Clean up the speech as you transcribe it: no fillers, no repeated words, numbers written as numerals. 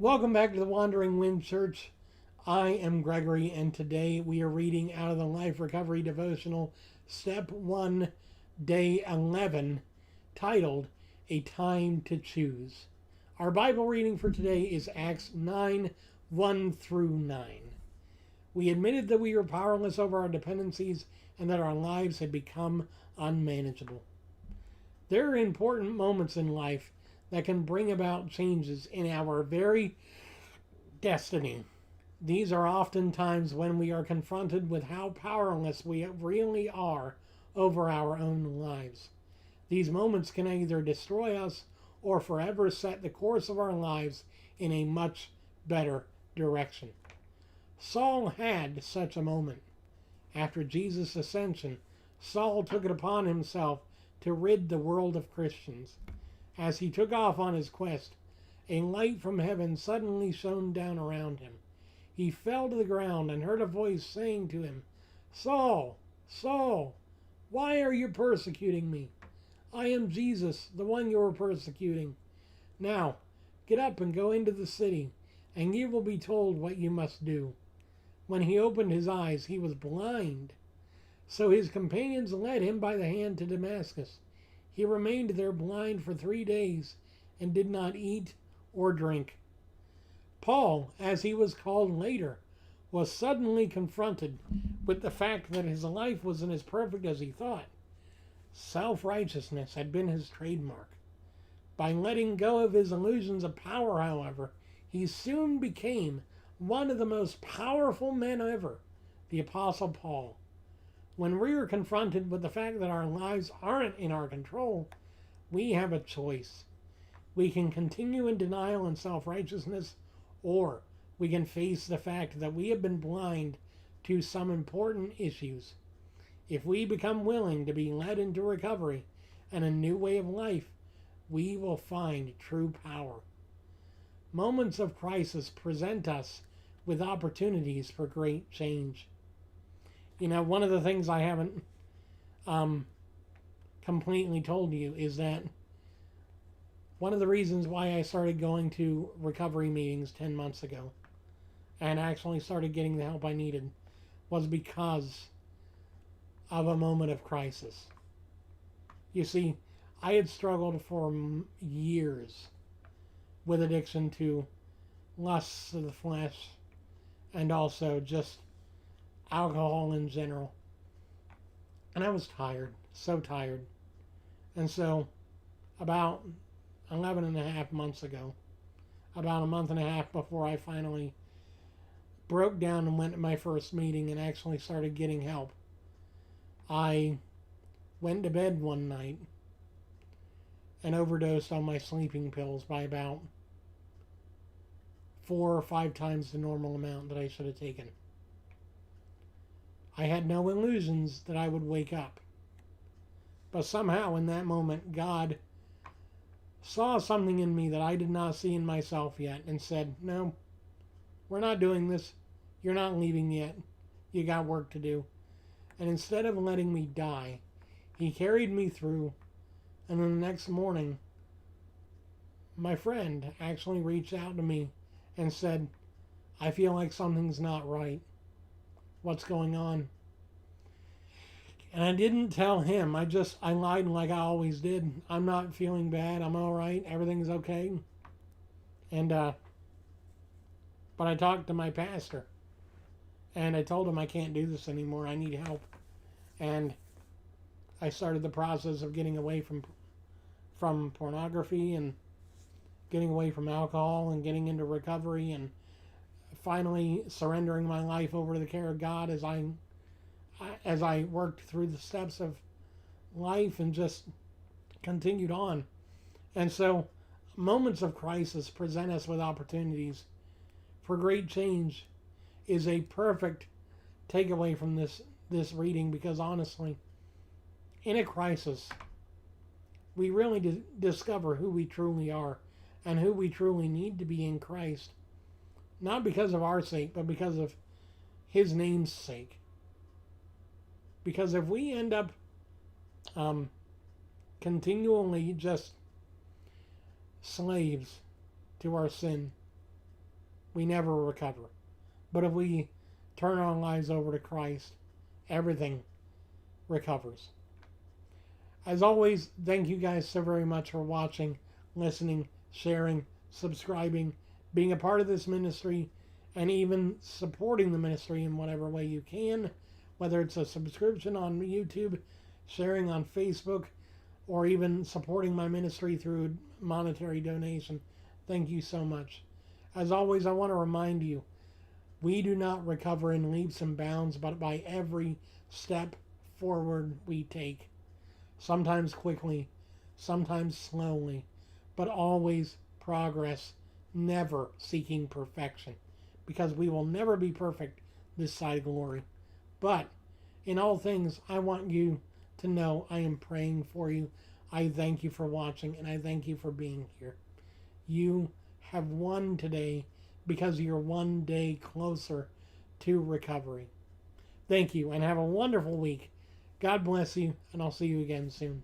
Welcome back to the Wandering Wind Church. I am Gregory, and today we are reading out of the Life Recovery Devotional, Step 1, Day 11, titled A Time to Choose. Our Bible reading for today is Acts 9, 1 through 9. We admitted that we were powerless over our dependencies and that our lives had become unmanageable. There are important moments in life that can bring about changes in our very destiny. These are often times when we are confronted with how powerless we really are over our own lives. These moments can either destroy us or forever set the course of our lives in a much better direction. Saul had such a moment. After Jesus' ascension, Saul took it upon himself to rid the world of Christians. As he took off on his quest, a light from heaven suddenly shone down around him. He fell to the ground and heard a voice saying to him, "Saul, Saul, why are you persecuting me? I am Jesus, the one you are persecuting. Now, get up and go into the city, and you will be told what you must do." When he opened his eyes, he was blind. So his companions led him by the hand to Damascus. He remained there blind for 3 days and did not eat or drink. Paul, as he was called later, was suddenly confronted with the fact that his life wasn't as perfect as he thought. Self-righteousness had been his trademark. By letting go of his illusions of power, however, he soon became one of the most powerful men ever, the Apostle Paul. When we are confronted with the fact that our lives aren't in our control, we have a choice. We can continue in denial and self-righteousness, or we can face the fact that we have been blind to some important issues. If we become willing to be led into recovery and a new way of life, we will find true power. Moments of crisis present us with opportunities for great change. One of the things I haven't completely told you is that one of the reasons why I started going to recovery meetings 10 months ago and actually started getting the help I needed was because of a moment of crisis. You see, I had struggled for years with addiction to lusts of the flesh and also just alcohol in general. And I was tired, so tired. And so about 11 and a half months ago, about a month and a half before I finally broke down and went to my first meeting and actually started getting help, I went to bed one night and overdosed on my sleeping pills by about 4 or 5 times the normal amount that I should have taken. I had no illusions that I would wake up. But somehow in that moment, God saw something in me that I did not see in myself yet and said, "No, we're not doing this. You're not leaving yet. You got work to do." And instead of letting me die, he carried me through. And then the next morning, my friend actually reached out to me and said, "I feel like something's not right. What's going on?" And I didn't tell him. I lied like I always did. "I'm not feeling bad. I'm all right. Everything's okay." And but I talked to my pastor, and I told him I can't do this anymore. I need help. And I started the process of getting away from pornography and getting away from alcohol and getting into recovery and finally surrendering my life over to the care of God as I worked through the steps of life and just continued on. And so moments of crisis present us with opportunities for great change is a perfect takeaway from this reading, because honestly, in a crisis, we really discover who we truly are and who we truly need to be in Christ. Not because of our sake, but because of his name's sake. Because if we end up continually just slaves to our sin, we never recover. But if we turn our lives over to Christ, everything recovers. As always, thank you guys so very much for watching, listening, sharing, subscribing, being a part of this ministry, and even supporting the ministry in whatever way you can, whether it's a subscription on YouTube, sharing on Facebook, or even supporting my ministry through monetary donation. Thank you so much. As always, I want to remind you, we do not recover in leaps and bounds, but by every step forward we take. Sometimes quickly, sometimes slowly, but always progress, never seeking perfection, because we will never be perfect this side of glory. But in all things, I want you to know I am praying for you. I thank you for watching, and I thank you for being here. You have won today because you're one day closer to recovery. Thank you, and have a wonderful week. God bless you, and I'll see you again soon.